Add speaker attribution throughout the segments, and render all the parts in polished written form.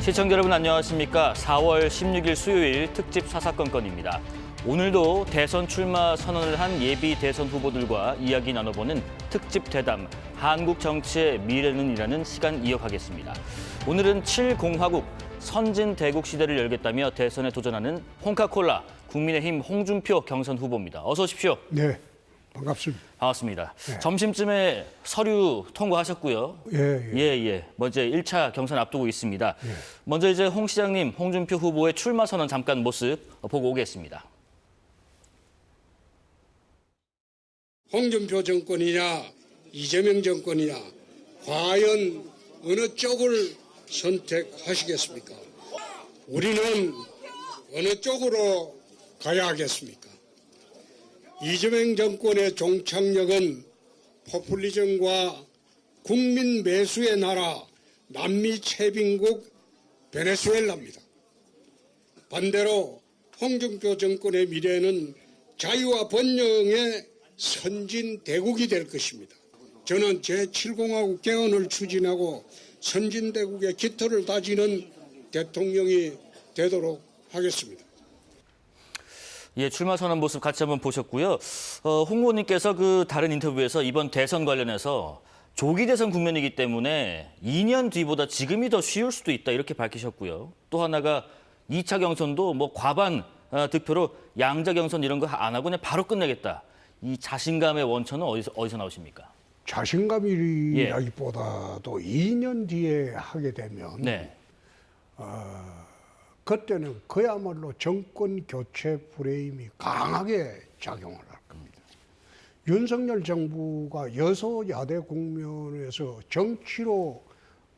Speaker 1: 시청자 여러분 안녕하십니까? 4월 16일 수요일 특집 사사건건입니다. 오늘도 대선 출마 선언을 한 예비 대선 후보들과 이야기 나눠보는 특집 대담 한국 정치의 미래는이라는 시간 이어가겠습니다. 오늘은 7공화국 선진대국 시대를 열겠다며 대선에 도전하는 홍카콜라 국민의힘 홍준표 경선 후보입니다. 어서 오십시오.
Speaker 2: 네, 반갑습니다.
Speaker 1: 반갑습니다.
Speaker 2: 네.
Speaker 1: 점심쯤에 서류 통과하셨고요.
Speaker 2: 예.
Speaker 1: 먼저 1차 경선 앞두고 있습니다.
Speaker 2: 예.
Speaker 1: 먼저 이제 홍 시장님, 홍준표 후보의 출마 선언 잠깐 모습 보고 오겠습니다.
Speaker 3: 홍준표 정권이냐 이재명 정권이냐 과연 어느 쪽을 선택하시겠습니까? 우리는 어느 쪽으로 가야 하겠습니까? 이재명 정권의 종착역은 포퓰리즘과 국민 매수의 나라 남미 채빈국 베네수엘라입니다. 반대로 홍준표 정권의 미래는 자유와 번영의 선진대국이 될 것입니다. 저는 제7공화국 개헌을 추진하고 선진대국의 깃털을 다지는 대통령이 되도록 하겠습니다.
Speaker 1: 예, 출마 선언 모습 같이 한번 보셨고요. 홍 의원님께서 그 다른 인터뷰에서 이번 대선 관련해서 조기 대선 국면이기 때문에 2년 뒤보다 지금이 더 쉬울 수도 있다 이렇게 밝히셨고요. 또 하나가 2차 경선도 뭐 과반 득표로 양자 경선 이런 거 안 하고 그냥 바로 끝내겠다. 이 자신감의 원천은 어디서 나오십니까?
Speaker 2: 자신감이라기보다도 2년 뒤에 하게 되면
Speaker 1: 네.
Speaker 2: 그때는 그야말로 정권 교체 프레임이 강하게 작용을 할 겁니다. 윤석열 정부가 여소야대 국면에서 정치로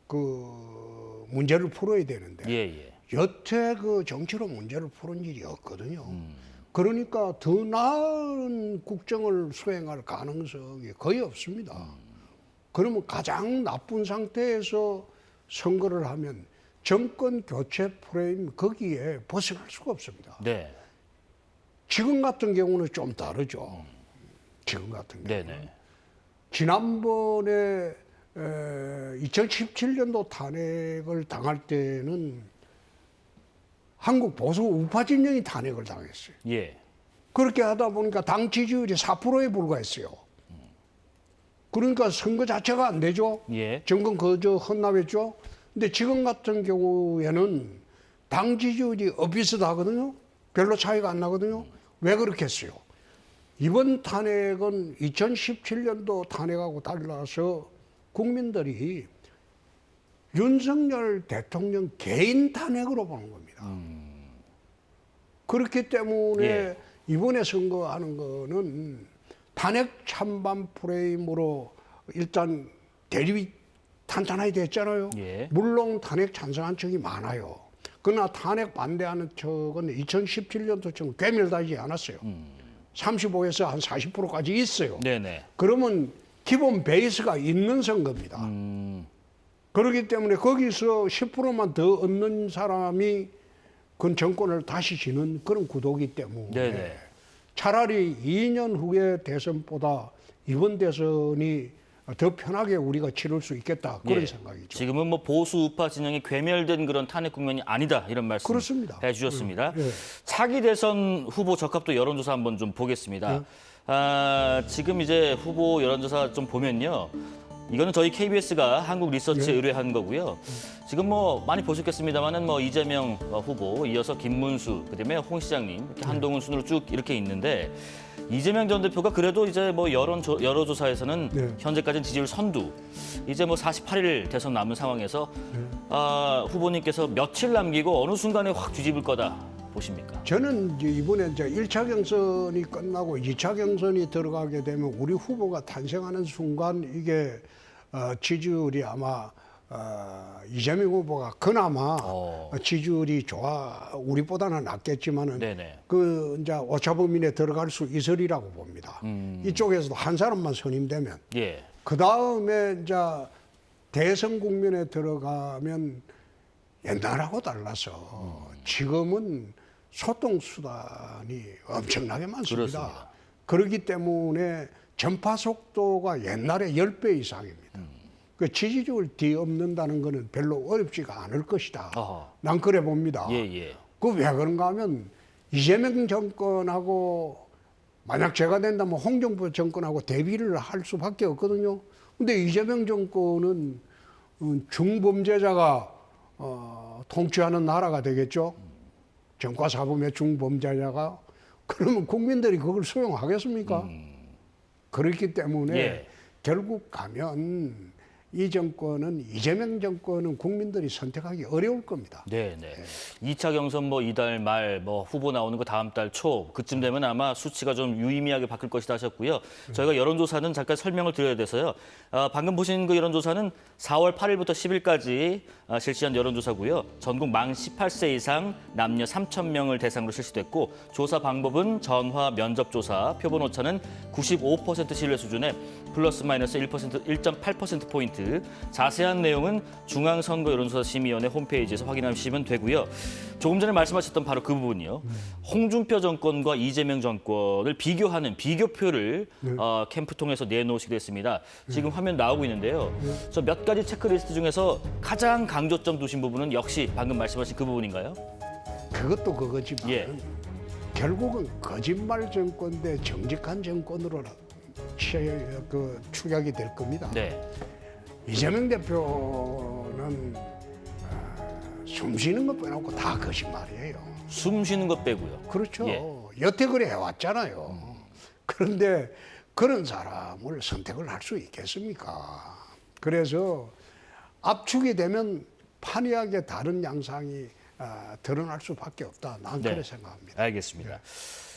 Speaker 2: 그 문제를 풀어야 되는데 여태 그 정치로 문제를 푸는 일이 없거든요. 그러니까 더 나은 국정을 수행할 가능성이 거의 없습니다. 그러면 가장 나쁜 상태에서 선거를 하면 정권 교체 프레임 거기에 벗어날 수가 없습니다.
Speaker 1: 네.
Speaker 2: 지금 같은 경우는 좀 다르죠. 지금 같은 경우는.
Speaker 1: 네네.
Speaker 2: 지난번에 2017년도 탄핵을 당할 때는 한국 보수 우파 진영이 탄핵을 당했어요.
Speaker 1: 예.
Speaker 2: 그렇게 하다 보니까 당 지지율이 4%에 불과했어요. 그러니까 선거 자체가 안 되죠.
Speaker 1: 예.
Speaker 2: 정권 거저 헌납했죠. 근데 지금 같은 경우에는 당 지지율이 비슷하거든요. 별로 차이가 안 나거든요. 왜 그렇게 했어요? 이번 탄핵은 2017년도 탄핵하고 달라서 국민들이 윤석열 대통령 개인 탄핵으로 보는 겁니다. 그렇기 때문에 이번에 선거하는 거는 탄핵 찬반 프레임으로 일단 대립이 탄탄하게 됐잖아요. 물론 탄핵 찬성한 척이 많아요. 그러나 탄핵 반대하는 척은 2017년도처럼 괴멸되지 않았어요. 35에서 한 40%까지 있어요.
Speaker 1: 네네.
Speaker 2: 그러면 기본 베이스가 있는 선거입니다. 그렇기 때문에 거기서 10%만 더 얻는 사람이 그 정권을 다시 지는 그런 구도이기 때문에 차라리 2년 후의 대선보다 이번 대선이 더 편하게 우리가 치를 수 있겠다 그런 생각이죠.
Speaker 1: 지금은 뭐 보수 우파 진영이 괴멸된 그런 탄핵 국면이 아니다 이런 말씀
Speaker 2: 그렇습니다.
Speaker 1: 해주셨습니다. 차기 대선 후보 적합도 여론조사 한번 좀 보겠습니다. 지금 이제 후보 여론조사 좀 보면요. 이거는 저희 KBS가 한국 리서치에 의뢰한 거고요. 지금 뭐 많이 보셨겠습니다만은 뭐 이재명 후보, 이어서 김문수, 그다음에 홍 시장님, 이렇게 한동훈 순으로 쭉 이렇게 있는데 이재명 전 대표가 그래도 이제 뭐 여론조사에서는 현재까지는 지지율 선두. 이제 뭐 48일 대선 남은 상황에서 후보님께서 며칠 남기고 어느 순간에 확 뒤집을 거다 보십니까?
Speaker 2: 저는 이번에 이제 1차 경선이 끝나고 2차 경선이 들어가게 되면 우리 후보가 탄생하는 순간 이게 지지율이 아마 이재명 후보가 그나마 지지율이 우리보다는 낫겠지만은 그 이제 오차범위에 들어갈 수 있으리라고 봅니다. 이쪽에서도 한 사람만 선임되면 그 다음에 이제 대선 국면에 들어가면 옛날하고 달라서 지금은 소통 수단이 엄청나게 많습니다. 그렇기 때문에 전파 속도가 옛날에 10배 이상입니다. 그 지지율 뒤엎는다는 거는 별로 어렵지가 않을 것이다.
Speaker 1: 어허.
Speaker 2: 난 그래 봅니다.
Speaker 1: 예, 예.
Speaker 2: 그 왜 그런가 하면 이재명 정권하고 만약 제가 된다면 홍정부 정권하고 대비를 할 수밖에 없거든요. 근데 이재명 정권은 중범죄자가 통치하는 나라가 되겠죠. 전과사범의 중범죄자가. 그러면 국민들이 그걸 수용하겠습니까? 그렇기 때문에
Speaker 1: 예.
Speaker 2: 결국 가면 이 정권은 이재명 정권은 국민들이 선택하기 어려울 겁니다.
Speaker 1: 네, 네. 2차 경선 뭐 이달 말, 뭐 후보 나오는 거 다음 달 초 그쯤 되면 아마 수치가 좀 유의미하게 바뀔 것이다 하셨고요. 저희가 여론조사는 잠깐 설명을 드려야 돼서요. 방금 보신 그 여론조사는 4월 8일부터 10일까지 실시한 여론조사고요. 전국 만 18세 이상 남녀 3,000명을 대상으로 실시됐고 조사 방법은 전화 면접조사, 표본 오차는 95% 신뢰 수준에 플러스 마이너스 1%, 1.8%포인트. 자세한 내용은 중앙선거여론조사심의위원회 홈페이지에서 확인하시면 되고요. 조금 전에 말씀하셨던 바로 그 부분이요. 홍준표 정권과 이재명 정권을 비교하는 비교표를 캠프 통해서 내놓으시기로 했습니다. 지금 화면 나오고 있는데요. 저 몇 가지 체크리스트 중에서 가장 강조점 두신 부분은 역시 방금 말씀하신 그 부분인가요?
Speaker 2: 그것도 그거지만
Speaker 1: 예.
Speaker 2: 결국은 거짓말 정권 대 정직한 정권으로 축약이 될 겁니다.
Speaker 1: 네.
Speaker 2: 이재명 대표는 숨 쉬는 것 빼놓고 다 거짓말이에요.
Speaker 1: 숨 쉬는 것 빼고요.
Speaker 2: 그렇죠.
Speaker 1: 예.
Speaker 2: 여태 그래 해왔잖아요. 그런데 그런 사람을 선택을 할 수 있겠습니까? 그래서 압축이 되면 판이하게 다른 양상이 드러날 수밖에 없다. 난
Speaker 1: 네.
Speaker 2: 그렇게 생각합니다.
Speaker 1: 알겠습니다.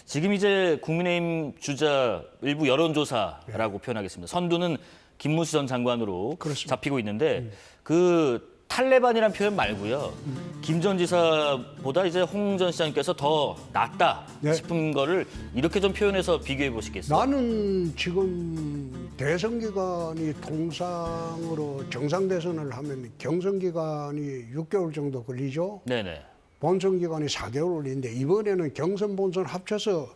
Speaker 1: 지금 이제 국민의힘 주자 일부 여론조사라고 표현하겠습니다. 선두는 김문수 전 장관으로
Speaker 2: 그렇습니다.
Speaker 1: 잡히고 있는데 그 탈레반이라는 표현 말고요. 김 전 지사보다 이제 홍 전 시장님께서 더 낫다
Speaker 2: 네.
Speaker 1: 싶은 거를 이렇게 좀 표현해서 비교해 보시겠어요?
Speaker 2: 나는 지금 대선 기간이 통상으로 정상 대선을 하면 경선 기간이 6개월 정도 걸리죠.
Speaker 1: 네네.
Speaker 2: 본선 기간이 4개월 걸리는데 이번에는 경선 본선 합쳐서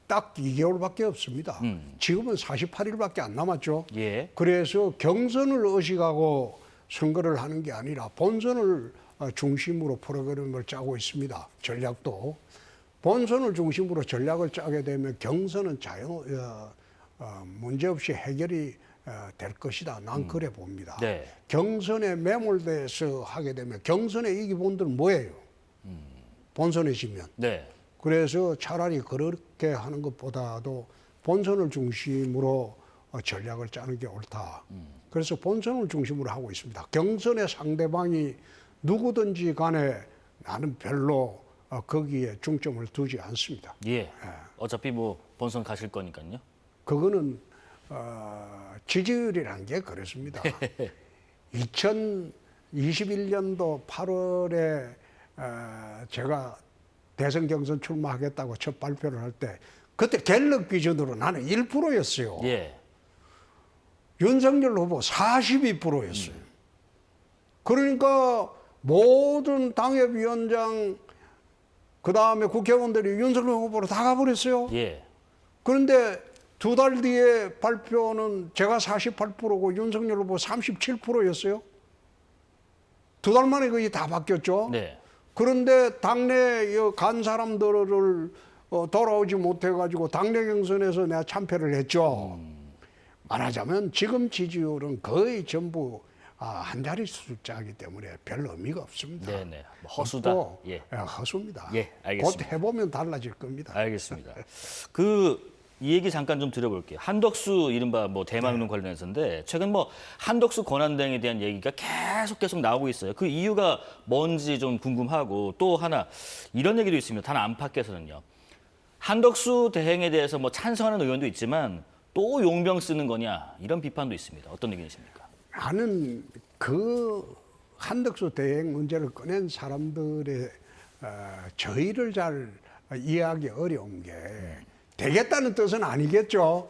Speaker 2: 딱 2개월밖에 없습니다. 지금은 48일밖에 안 남았죠.
Speaker 1: 예.
Speaker 2: 그래서 경선을 의식하고 선거를 하는 게 아니라 본선을 중심으로 프로그램을 짜고 있습니다. 전략도. 본선을 중심으로 전략을 짜게 되면 경선은 문제없이 해결이 될 것이다. 난 그래 봅니다.
Speaker 1: 네.
Speaker 2: 경선에 매몰돼서 하게 되면 경선의 이기본들은 뭐예요? 본선에 지면.
Speaker 1: 네.
Speaker 2: 그래서 차라리 그렇게 하는 것보다도 본선을 중심으로 전략을 짜는 게 옳다. 그래서 본선을 중심으로 하고 있습니다. 경선의 상대방이 누구든지 간에 나는 별로 거기에 중점을 두지 않습니다.
Speaker 1: 예. 어차피 뭐 본선 가실 거니까요.
Speaker 2: 그거는 지지율이라는 게 그렇습니다. 2021년도 8월에 제가 대선 경선 출마하겠다고 첫 발표를 할 때 그때 갤럽 기준으로 나는 1%였어요.
Speaker 1: 예.
Speaker 2: 윤석열 후보 42%였어요. 그러니까 모든 당협위원장 그다음에 국회의원들이 윤석열 후보로 다 가버렸어요.
Speaker 1: 예.
Speaker 2: 그런데 두 달 뒤에 발표는 제가 48%고 윤석열 후보 37%였어요. 두 달 만에 거의 다 바뀌었죠.
Speaker 1: 네.
Speaker 2: 그런데 당내 간 사람들을 돌아오지 못해가지고 당내 경선에서 내가 참패를 했죠. 말하자면 지금 지지율은 거의 전부 한 자리 숫자이기 때문에 별 의미가 없습니다.
Speaker 1: 네네. 허수다.
Speaker 2: 없고,
Speaker 1: 예.
Speaker 2: 허수입니다.
Speaker 1: 예, 알겠습니다.
Speaker 2: 곧 해보면 달라질 겁니다.
Speaker 1: 알겠습니다. 이 얘기 잠깐 좀 드려볼게요. 한덕수 이른바 뭐 대망론 관련해서인데 최근 뭐 한덕수 권한대행에 대한 얘기가 계속 나오고 있어요. 그 이유가 뭔지 좀 궁금하고 또 하나 이런 얘기도 있습니다. 단 안팎에서는요. 한덕수 대행에 대해서 뭐 찬성하는 의원도 있지만 또 용병 쓰는 거냐 이런 비판도 있습니다. 어떤 의견이십니까?
Speaker 2: 나는 그 한덕수 대행 문제를 꺼낸 사람들의 저희를 잘 이해하기 어려운 게 되겠다는 뜻은 아니겠죠.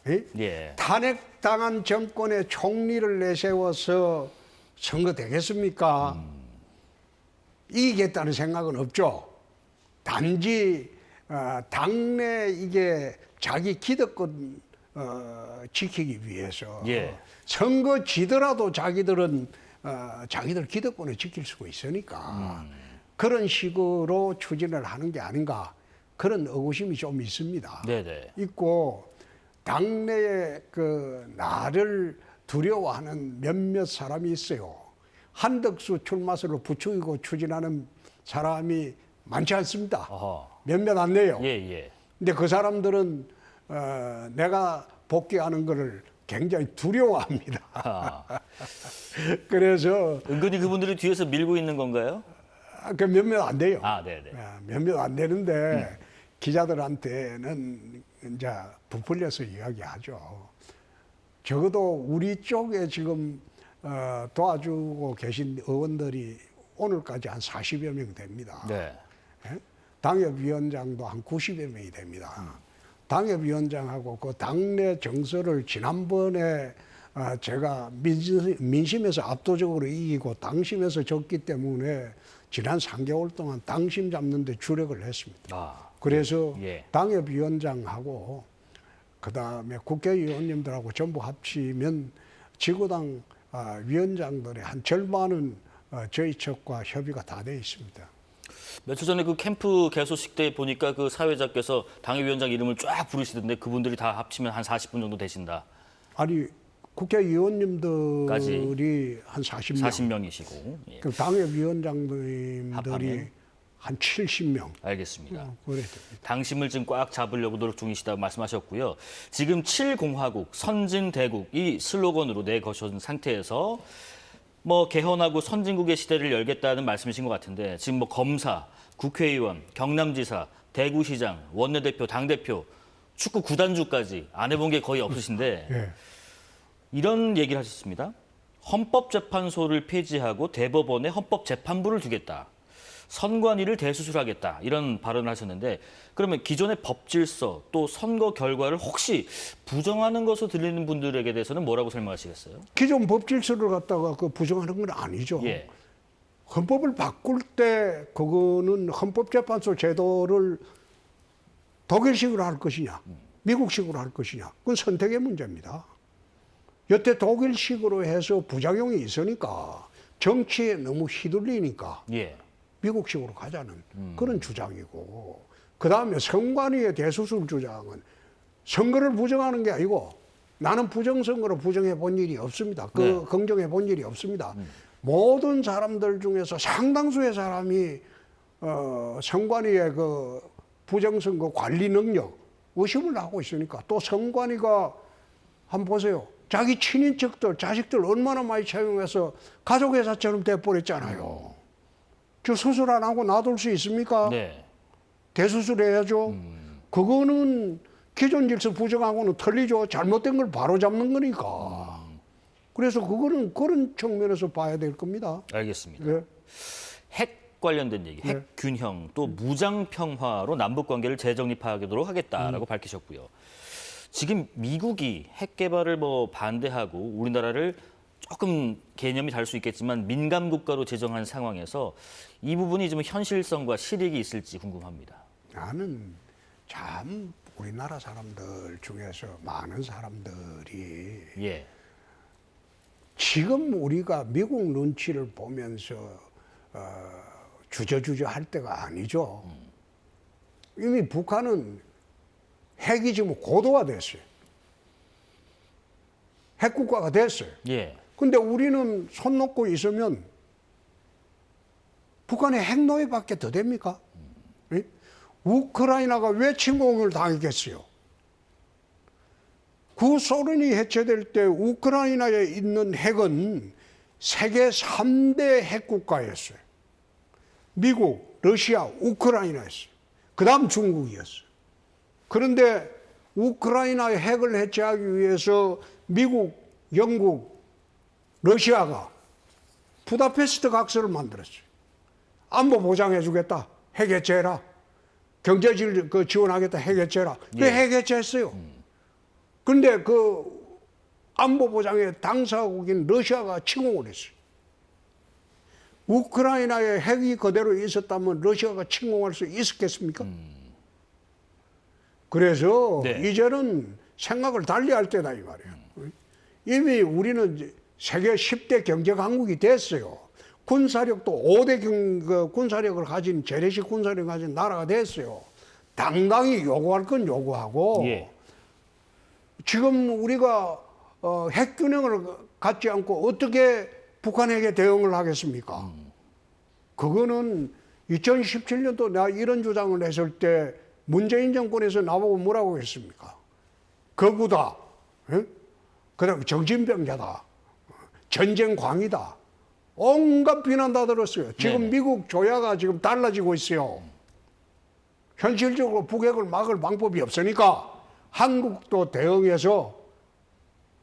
Speaker 2: 예?
Speaker 1: 예.
Speaker 2: 탄핵당한 정권의 총리를 내세워서 선거 되겠습니까? 이기겠다는 생각은 없죠. 단지 당내 이게 자기 기득권 지키기 위해서
Speaker 1: 예.
Speaker 2: 선거 지더라도 자기들은 자기들 기득권을 지킬 수가 있으니까 그런 식으로 추진을 하는 게 아닌가 그런 의구심이 좀 있습니다.
Speaker 1: 네네.
Speaker 2: 있고 당내에 그 나를 두려워하는 몇몇 사람이 있어요. 한덕수 출마설을 부추기고 추진하는 사람이 많지 않습니다.
Speaker 1: 어허.
Speaker 2: 몇몇 안 돼요.
Speaker 1: 예, 예.
Speaker 2: 근데 그 사람들은 내가 복귀하는 것을 굉장히 두려워합니다.
Speaker 1: 아.
Speaker 2: 그래서
Speaker 1: 은근히 그분들이 뒤에서 밀고 있는 건가요?
Speaker 2: 그 몇몇 안 돼요.
Speaker 1: 아, 네네.
Speaker 2: 몇몇 안 되는데 기자들한테는 이제 부풀려서 이야기하죠. 적어도 우리 쪽에 지금 도와주고 계신 의원들이 오늘까지 한 40여 명 됩니다.
Speaker 1: 네.
Speaker 2: 예? 당협위원장도 한 90여 명이 됩니다. 당협위원장하고 그 당내 정서를 지난번에 제가 민심에서 압도적으로 이기고 당심에서 졌기 때문에 지난 3개월 동안 당심 잡는 데 주력을 했습니다.
Speaker 1: 아.
Speaker 2: 그래서
Speaker 1: 예.
Speaker 2: 당협위원장하고 그다음에 국회의원님들하고 전부 합치면 지구당 위원장들의 한 절반은 저희 측과 협의가 다 돼 있습니다.
Speaker 1: 며칠 전에 그 캠프 개소식 때 보니까 그 사회자께서 당협위원장 이름을 쫙 부르시던데 그분들이 다 합치면 한 40분 정도 되신다.
Speaker 2: 아니 국회의원님들이 한 40명,
Speaker 1: 40명이시고. 예.
Speaker 2: 그 당협위원장님들이
Speaker 1: 합하면?
Speaker 2: 한 70명.
Speaker 1: 알겠습니다.
Speaker 2: 그래.
Speaker 1: 당심을 지금 꽉 잡으려고 노력 중이시다고 말씀하셨고요. 지금 7공화국, 선진대국 이 슬로건으로 내거신 상태에서 뭐 개헌하고 선진국의 시대를 열겠다는 말씀이신 것 같은데 지금 뭐 검사, 국회의원, 경남지사, 대구시장, 원내대표, 당대표, 축구 구단주까지 안 해본 게 거의 없으신데
Speaker 2: 예.
Speaker 1: 이런 얘기를 하셨습니다. 헌법재판소를 폐지하고 대법원에 헌법재판부를 두겠다. 선관위를 대수술하겠다. 이런 발언을 하셨는데 그러면 기존의 법질서 또 선거 결과를 혹시 부정하는 것으로 들리는 분들에게 대해서는 뭐라고 설명하시겠어요?
Speaker 2: 기존 법질서를 갖다가 그 부정하는 건 아니죠.
Speaker 1: 예.
Speaker 2: 헌법을 바꿀 때 그거는 헌법재판소 제도를 독일식으로 할 것이냐, 미국식으로 할 것이냐, 그건 선택의 문제입니다. 여태 독일식으로 해서 부작용이 있으니까 정치에 너무 휘둘리니까
Speaker 1: 예.
Speaker 2: 미국식으로 가자는 그런 주장이고, 그 다음에 선관위의 대수술 주장은 선거를 부정하는 게 아니고 나는 부정선거로 부정해 본 일이 없습니다. 긍정해 본 일이 없습니다. 모든 사람들 중에서 상당수의 사람이 선관위의 그 부정선거 관리 능력 의심을 하고 있으니까 또 선관위가 한번 보세요. 자기 친인척들, 자식들 얼마나 많이 채용해서 가족회사처럼 돼버렸잖아요. 저 수술 안 하고 놔둘 수 있습니까?
Speaker 1: 네.
Speaker 2: 대수술해야죠. 그거는 기존 질서 부정하고는 틀리죠. 잘못된 걸 바로 잡는 거니까. 그래서 그거는 그런 측면에서 봐야 될 겁니다.
Speaker 1: 알겠습니다.
Speaker 2: 네.
Speaker 1: 핵 관련된 얘기, 핵 균형, 또 무장 평화로 남북 관계를 재정립하도록 하겠다라고 밝히셨고요. 지금 미국이 핵 개발을 뭐 반대하고 우리나라를 조금 개념이 다를 수 있겠지만 민감 국가로 지정한 상황에서 이 부분이 좀 현실성과 실익이 있을지 궁금합니다.
Speaker 2: 나는 참 우리나라 사람들 중에서 많은 사람들이
Speaker 1: 예.
Speaker 2: 지금 우리가 미국 눈치를 보면서 주저주저 할 때가 아니죠. 이미 북한은 핵이 지금 고도화됐어요. 핵국가가 됐어요.
Speaker 1: 예.
Speaker 2: 근데 우리는 손 놓고 있으면 북한의 핵노예밖에 더 됩니까? 예? 우크라이나가 왜 침공을 당했겠어요? 구소련이 해체될 때 우크라이나에 있는 핵은 세계 3대 핵국가였어요. 미국, 러시아, 우크라이나였어요. 그 다음 중국이었어요. 그런데 우크라이나의 핵을 해체하기 위해서 미국, 영국, 러시아가 부다페스트 각서를 만들었어요. 안보 보장해 주겠다. 핵 해체해라. 경제 지원하겠다. 핵 해체해라. 그 핵 해체했어요. 그런데 그 안보 보장의 당사국인 러시아가 침공을 했어요. 우크라이나에 핵이 그대로 있었다면 러시아가 침공할 수 있었겠습니까? 그래서
Speaker 1: 네.
Speaker 2: 이제는 생각을 달리할 때다 이 말이에요. 이미 우리는 이제 세계 10대 경제 강국이 됐어요. 군사력도 5대 군사력을 가진 재래식 군사력을 가진 나라가 됐어요. 당당히 요구할 건 요구하고
Speaker 1: 예.
Speaker 2: 지금 우리가 핵균형을 갖지 않고 어떻게 북한에게 대응을 하겠습니까? 그거는 2017년도 내가 이런 주장을 했을 때 문재인 정권에서 나보고 뭐라고 했습니까? 거구다. 그다음에 정신병자다. 전쟁광이다. 온갖 비난 다 들었어요. 지금
Speaker 1: 네네.
Speaker 2: 미국 조야가 지금 달라지고 있어요. 현실적으로 북핵을 막을 방법이 없으니까 한국도 대응해서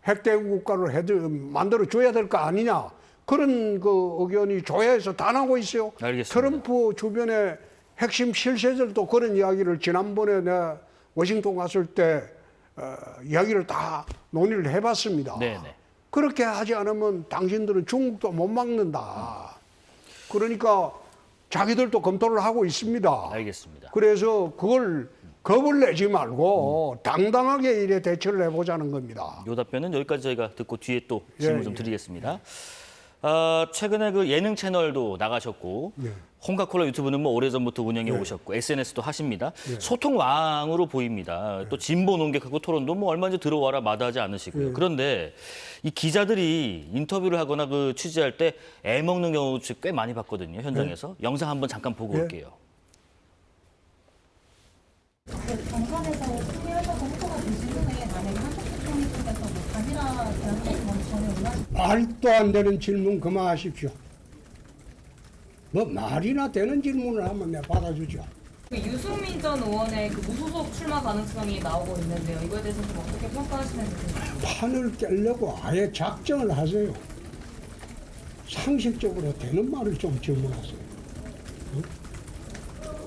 Speaker 2: 핵대국 국가를 만들어 줘야 될 거 아니냐. 그런 그 의견이 조야에서 다 나오고 있어요.
Speaker 1: 알겠습니다.
Speaker 2: 트럼프 주변의 핵심 실세들도 그런 이야기를 지난번에 내가 워싱턴 갔을 때 이야기를 다 논의를 해봤습니다.
Speaker 1: 네네.
Speaker 2: 그렇게 하지 않으면 당신들은 중국도 못 막는다. 그러니까 자기들도 검토를 하고 있습니다.
Speaker 1: 알겠습니다.
Speaker 2: 그래서 그걸 겁을 내지 말고 당당하게 이래 대처를 해보자는 겁니다.
Speaker 1: 요 답변은 여기까지 저희가 듣고 뒤에 또 질문
Speaker 2: 예,
Speaker 1: 좀
Speaker 2: 예.
Speaker 1: 드리겠습니다. 최근에 그 예능 채널도 나가셨고
Speaker 2: 예.
Speaker 1: 홍카콜라 유튜브는 뭐 오래전부터 운영해 오셨고 SNS도 하십니다. 소통 왕으로 보입니다. 또 진보 논객하고 토론도 뭐 얼마든지 들어와라 마다하지 않으시고요. 그런데 이 기자들이 인터뷰를 하거나 그 취재할 때 애 먹는 경우 꽤 많이 봤거든요. 현장에서. 영상 한번 잠깐 보고
Speaker 2: 예.
Speaker 1: 올게요.
Speaker 4: 정선에서 소개하셔서 후보가 되신 후에 만약에 한국 대통령이 통해서 뭐 단일화 대안을 전에 올라
Speaker 2: 말도 안 되는 질문 그만하십시오. 뭐 말이나 되는 질문을 하면 내가 받아주죠.
Speaker 4: 유승민 전 의원의 그 무소속 출마 가능성이 나오고 있는데요. 이거에 대해서 좀 어떻게 평가하시는지.
Speaker 2: 판을 깨려고 아예 작정을 하세요. 상식적으로 되는 말을 좀 질문하세요. 응?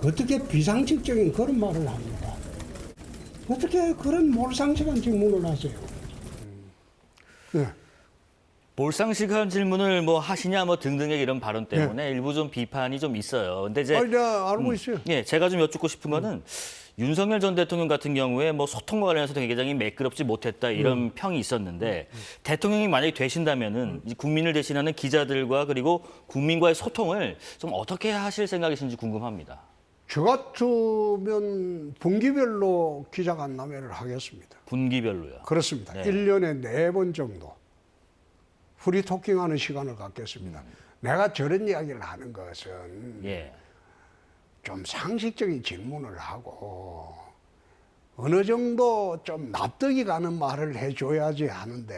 Speaker 2: 어떻게 비상식적인 그런 말을 합니까? 어떻게 그런 몰상식한 질문을 하세요? 네.
Speaker 1: 몰상식한 질문을 뭐 하시냐 뭐 등등의 이런 발언 때문에 일부 좀 비판이 좀 있어요. 근데 이제
Speaker 2: 내가 알고 있어요.
Speaker 1: 예, 제가 좀 여쭙고 싶은 거는 윤석열 전 대통령 같은 경우에 뭐 소통과 관련해서 굉장히 매끄럽지 못했다 이런 평이 있었는데 대통령이 만약에 되신다면은 이 국민을 대신하는 기자들과 그리고 국민과의 소통을 좀 어떻게 하실 생각이신지 궁금합니다.
Speaker 2: 저 같으면 분기별로 기자간담회를 하겠습니다.
Speaker 1: 분기별로요.
Speaker 2: 그렇습니다.
Speaker 1: 네.
Speaker 2: 1년에 4번 정도 프리토킹하는 시간을 갖겠습니다. 내가 저런 이야기를 하는 것은
Speaker 1: 예.
Speaker 2: 좀 상식적인 질문을 하고 어느 정도 좀 납득이 가는 말을 해줘야지 하는데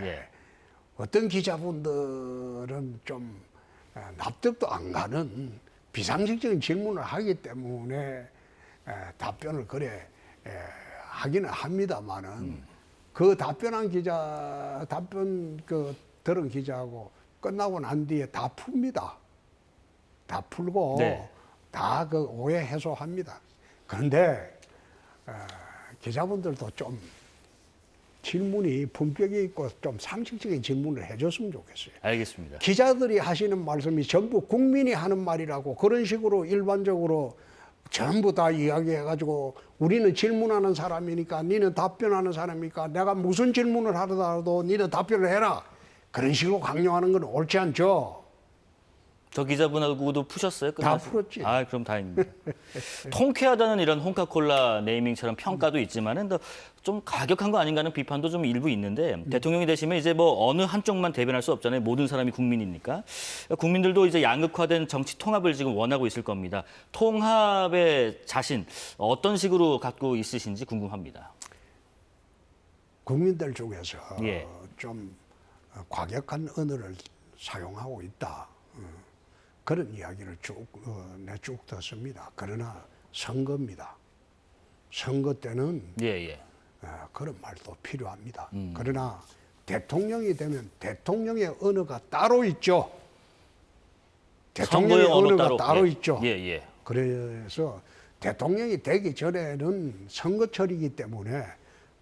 Speaker 1: 예.
Speaker 2: 어떤 기자분들은 좀 납득도 안 가는 비상식적인 질문을 하기 때문에 답변을 그래 하기는 합니다만은 그 답변한 기자 답변 들은 기자하고 끝나고 난 뒤에 다 풉니다. 다 풀고
Speaker 1: 네.
Speaker 2: 다 그 오해 해소합니다. 그런데 기자분들도 좀 질문이 품격이 있고 좀 상식적인 질문을 해줬으면 좋겠어요.
Speaker 1: 알겠습니다.
Speaker 2: 기자들이 하시는 말씀이 전부 국민이 하는 말이라고 그런 식으로 일반적으로 전부 다 이야기해가지고 우리는 질문하는 사람이니까 니는 답변하는 사람이니까 내가 무슨 질문을 하더라도 니는 답변을 해라. 그런 식으로 강요하는 건 옳지 않죠.
Speaker 1: 저 기자분하고도 푸셨어요?
Speaker 2: 다
Speaker 1: 끝나서?
Speaker 2: 풀었지.
Speaker 1: 아, 그럼 다행입니다. 통쾌하다는 이런 홍카콜라 네이밍처럼 평가도 있지만은 좀 가격한 거 아닌가 하는 비판도 좀 일부 있는데 대통령이 되시면 이제 뭐 어느 한쪽만 대변할 수 없잖아요. 모든 사람이 국민이니까. 국민들도 이제 양극화된 정치 통합을 지금 원하고 있을 겁니다. 통합의 자신 어떤 식으로 갖고 있으신지 궁금합니다.
Speaker 2: 국민들 중에서
Speaker 1: 예.
Speaker 2: 좀 과격한 언어를 사용하고 있다. 그런 이야기를 쭉 듣습니다. 그러나 선거입니다. 선거 때는
Speaker 1: 예.
Speaker 2: 그런 말도 필요합니다. 그러나 대통령이 되면 대통령의 언어가 따로 있죠. 대통령의
Speaker 1: 선거용 언어
Speaker 2: 언어가 따로
Speaker 1: 예.
Speaker 2: 있죠.
Speaker 1: 예.
Speaker 2: 그래서 대통령이 되기 전에는 선거철이기 때문에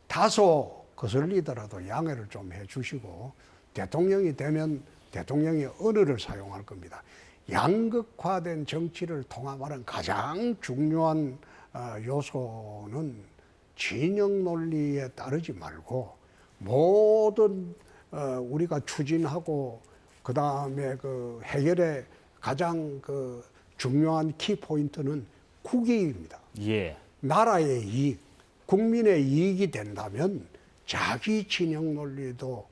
Speaker 2: 다소 거슬리더라도 양해를 좀 해주시고 대통령이 되면 대통령의 언어를 사용할 겁니다. 양극화된 정치를 통합하는 가장 중요한 요소는 진영 논리에 따르지 말고 모든 우리가 추진하고 그 다음에 그 해결의 가장 그 중요한 키 포인트는 국익입니다.
Speaker 1: 예.
Speaker 2: 나라의 이익, 국민의 이익이 된다면 자기 진영 논리도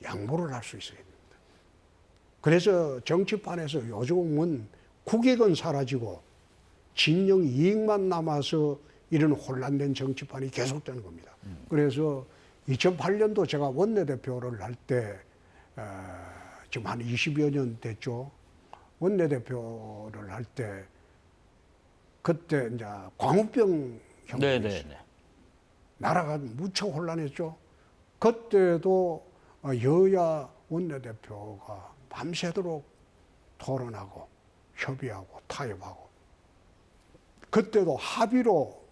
Speaker 2: 양보를 할 수 있어야 됩니다. 그래서 정치판에서 요즘은 국익은 사라지고 진영 이익만 남아서 이런 혼란된 정치판이 계속되는 겁니다. 그래서 2008년도 제가 원내대표를 할 때 지금 한 20여 년 됐죠. 원내대표를 할 때 그때 이제 광우병 혁명이 있어요.
Speaker 1: 네네네.
Speaker 2: 나라가 무척 혼란했죠. 그때도 여야 원내대표가 밤새도록 토론하고 협의하고 타협하고 그때도 합의로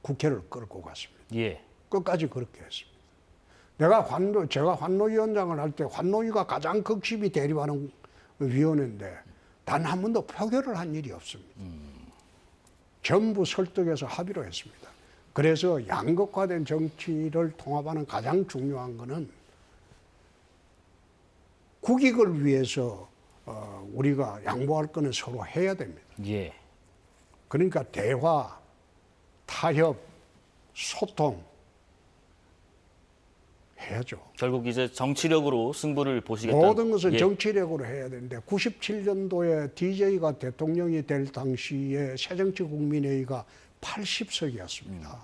Speaker 2: 국회를 끌고 갔습니다.
Speaker 1: 예.
Speaker 2: 끝까지 그렇게 했습니다. 제가 환노위원장을 할 때 환노위가 가장 극심히 대립하는 위원회인데 단 한 번도 표결을 한 일이 없습니다. 전부 설득해서 합의로 했습니다. 그래서 양극화된 정치를 통합하는 가장 중요한 것은 국익을 위해서 우리가 양보할 거는 서로 해야 됩니다.
Speaker 1: 예.
Speaker 2: 그러니까 대화, 타협, 소통 해야죠.
Speaker 1: 결국 이제 정치력으로 승부를 보시겠다.
Speaker 2: 모든 것은
Speaker 1: 예.
Speaker 2: 정치력으로 해야 되는데 97년도에 DJ가 대통령이 될 당시에 새정치국민회의가 80석이었습니다.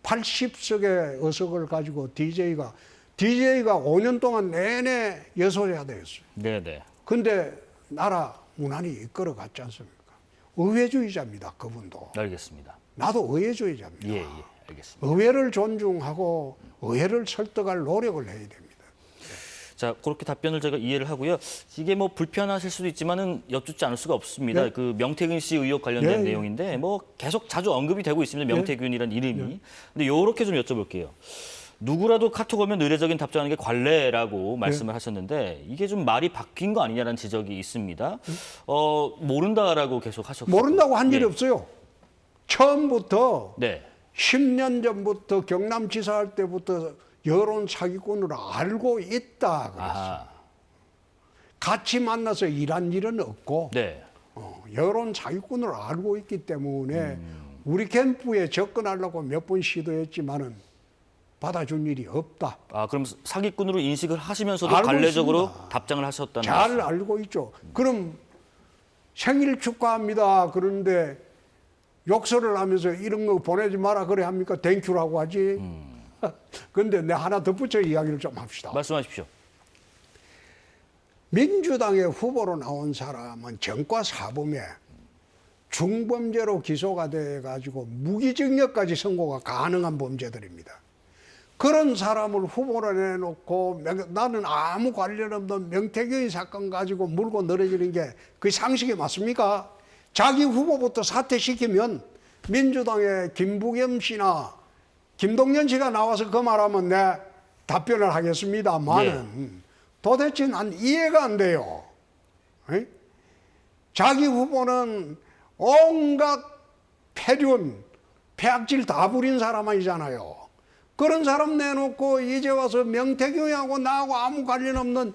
Speaker 2: 80석의 의석을 가지고 DJ가 5년 동안 내내 여소해야 되었어요.
Speaker 1: 네네.
Speaker 2: 근데 나라 무난히 이끌어 갔지 않습니까? 의회주의자입니다. 그분도.
Speaker 1: 알겠습니다.
Speaker 2: 나도 의회주의자입니다.
Speaker 1: 예, 예. 알겠습니다.
Speaker 2: 의회를 존중하고 의회를 설득할 노력을 해야 됩니다.
Speaker 1: 자, 그렇게 답변을 제가 이해를 하고요. 이게 뭐 불편하실 수도 있지만은 여쭙지 않을 수가 없습니다.
Speaker 2: 네.
Speaker 1: 그 명태균 씨 의혹 관련된
Speaker 2: 네, 네.
Speaker 1: 내용인데 뭐 계속 자주 언급이 되고 있습니다. 명태균이라는 이름이. 근데 요렇게 좀 여쭤볼게요. 누구라도 카톡 오면 의례적인 답장하는 게 관례라고 말씀을 하셨는데 이게 좀 말이 바뀐 거 아니냐라는 지적이 있습니다. 모른다라고 계속 하셨고.
Speaker 2: 모른다고 한 일이
Speaker 1: 예.
Speaker 2: 없어요. 처음부터
Speaker 1: 네.
Speaker 2: 10년 전부터 경남지사 할 때부터 여론 사기꾼으로 알고 있다 그랬어요.
Speaker 1: 아하.
Speaker 2: 같이 만나서 일한 일은 없고
Speaker 1: 네.
Speaker 2: 여론 사기꾼으로 알고 있기 때문에 우리 캠프에 접근하려고 몇 번 시도했지만은 받아준 일이 없다.
Speaker 1: 아, 그럼 사기꾼으로 인식을 하시면서도
Speaker 2: 알고
Speaker 1: 관례적으로
Speaker 2: 있습니다.
Speaker 1: 답장을 하셨다는
Speaker 2: 잘
Speaker 1: 말씀.
Speaker 2: 알고 있죠. 그럼 생일 축하합니다. 그런데 욕설을 하면서 이런 거 보내지 마라 그래 합니까? 땡큐라고 하지. 근데 내가 하나 덧붙여 이야기를 좀 합시다.
Speaker 1: 말씀하십시오.
Speaker 2: 민주당의 후보로 나온 사람은 전과 사범에 중범죄로 기소가 돼가지고 무기징역까지 선고가 가능한 범죄들입니다. 그런 사람을 후보로 내놓고 나는 아무 관련 없는 명태균 사건 가지고 물고 늘어지는 게 그 상식이 맞습니까? 자기 후보부터 사퇴시키면 민주당의 김부겸 씨나 김동연 씨가 나와서 그 말하면 내 답변을 하겠습니다만은 도대체 난 이해가 안 돼요. 에? 자기 후보는 온갖 폐륜, 폐악질 다 부린 사람 아니잖아요. 그런 사람 내놓고 이제 와서 명태균하고 나하고 아무 관련 없는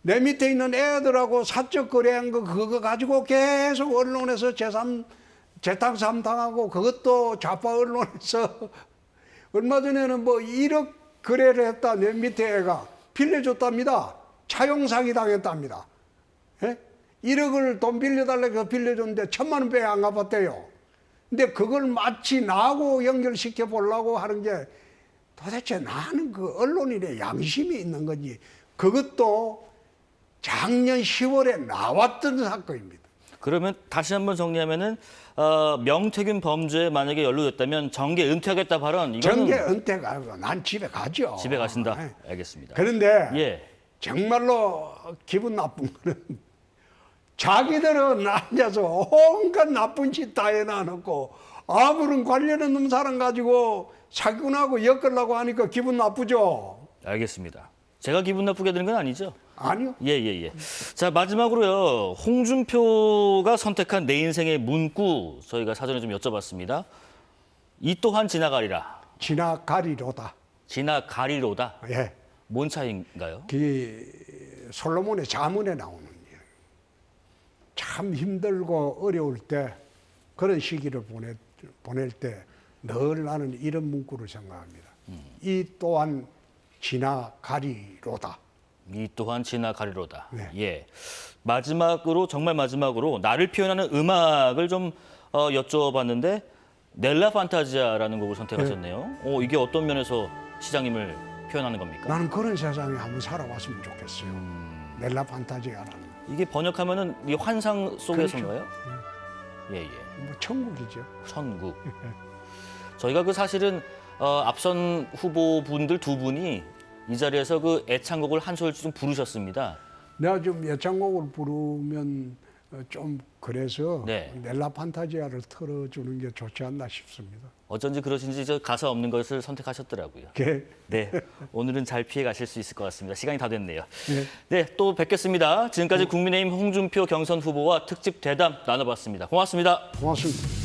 Speaker 2: 내 밑에 있는 애들하고 사적 거래한 거 그거 가지고 계속 언론에서 재탕삼 당하고 그것도 좌파 언론에서 얼마 전에는 뭐 1억 거래를 했다. 내 밑에 애가 빌려줬답니다. 차용 사기 당했답니다. 예? 1억을 돈 빌려달라고 빌려줬는데 1,000만 원 빼야 안 갚았대요. 근데 그걸 마치 나하고 연결시켜 보려고 하는 게 도대체 나는 그 언론인의 양심이 있는 건지 그것도 작년 10월에 나왔던 사건입니다.
Speaker 1: 그러면 다시 한번 정리하면은 명태균 범죄에 만약에 연루됐다면 정계 은퇴하겠다 발언 이거는
Speaker 2: 정계 은퇴가 난 집에 가죠.
Speaker 1: 집에 가신다.
Speaker 2: 네.
Speaker 1: 알겠습니다.
Speaker 2: 그런데
Speaker 1: 예.
Speaker 2: 정말로 기분 나쁜 거는 자기들은 앉아서 온갖 나쁜 짓 다 해놔놓고 아무런 관련 없는 사람 가지고 사기꾼하고 엮으려고 하니까 기분 나쁘죠.
Speaker 1: 알겠습니다. 제가 기분 나쁘게 되는 건 아니죠?
Speaker 2: 아니요.
Speaker 1: 예. 자, 마지막으로요. 홍준표가 선택한 내 인생의 문구 저희가 사전에 좀 여쭤봤습니다. 이 또한 지나가리라.
Speaker 2: 지나가리로다.
Speaker 1: 지나가리로다.
Speaker 2: 예.
Speaker 1: 뭔 차이인가요?
Speaker 2: 그 솔로몬의 자문에 나오는 이야기. 참 힘들고 어려울 때 그런 시기를 보낼 때 늘 나는 이런 문구를 생각합니다. 이 또한 지나가리로다.
Speaker 1: 이 또한 지나가리로다.
Speaker 2: 네.
Speaker 1: 예. 마지막으로 정말 마지막으로 나를 표현하는 음악을 좀 여쭤봤는데 넬라 판타지아라는 곡을 선택하셨네요. 이게 어떤 면에서 시장님을 표현하는 겁니까?
Speaker 2: 나는 그런 세상에 한번 살아봤으면 좋겠어요. 넬라 판타지아라는.
Speaker 1: 이게 번역하면은 이 환상 속에서인가요? 예, 예.
Speaker 2: 뭐 천국이죠.
Speaker 1: 천국. 저희가 그 사실은 앞선 후보분들 두 분이 이 자리에서 그 애창곡을 한 소절씩 좀 부르셨습니다.
Speaker 2: 내가 좀 애창곡을 부르면 좀 그래서
Speaker 1: 네.
Speaker 2: 넬라 판타지아를 틀어주는 게 좋지 않나 싶습니다.
Speaker 1: 어쩐지 그러신지 저 가사 없는 것을 선택하셨더라고요.
Speaker 2: 그
Speaker 1: 네, 오늘은 잘 피해 가실 수 있을 것 같습니다. 시간이 다 됐네요.
Speaker 2: 네.
Speaker 1: 네, 또 뵙겠습니다. 지금까지 국민의힘 홍준표 경선 후보와 특집 대담 나눠봤습니다. 고맙습니다.
Speaker 2: 고맙습니다.